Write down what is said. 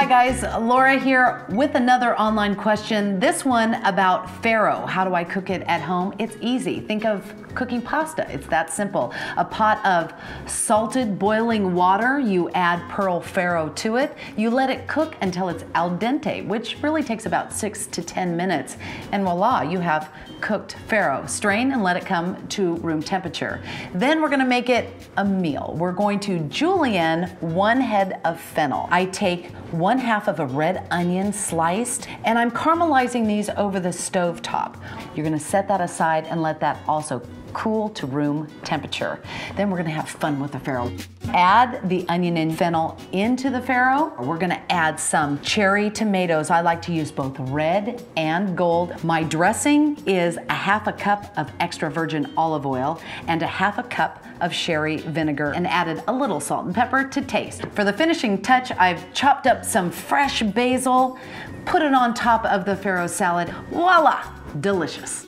Hi guys, Laura here with another online question. This one about faro. How do I cook it at home? It's easy. Think of cooking pasta. It's that simple. A pot of salted boiling water, you add pearl faro to it. You let it cook until it's al dente, which really takes about 6 to 10 minutes. And voila, you have cooked faro. Strain and let it come to room temperature. Then we're gonna make it a meal. We're going to julienne 1 head of fennel. I take 1/2 of a red onion sliced, and I'm caramelizing these over the stove top. You're gonna set that aside and let that also cool to room temperature. Then we're gonna have fun with the faro. Add the onion and fennel into the faro. We're gonna add some cherry tomatoes. I like to use both red and gold. My dressing is 1/2 cup of extra virgin olive oil and 1/2 cup of sherry vinegar, and added a little salt and pepper to taste. For the finishing touch, I've chopped up some fresh basil, put it on top of the faro salad. Voila, delicious.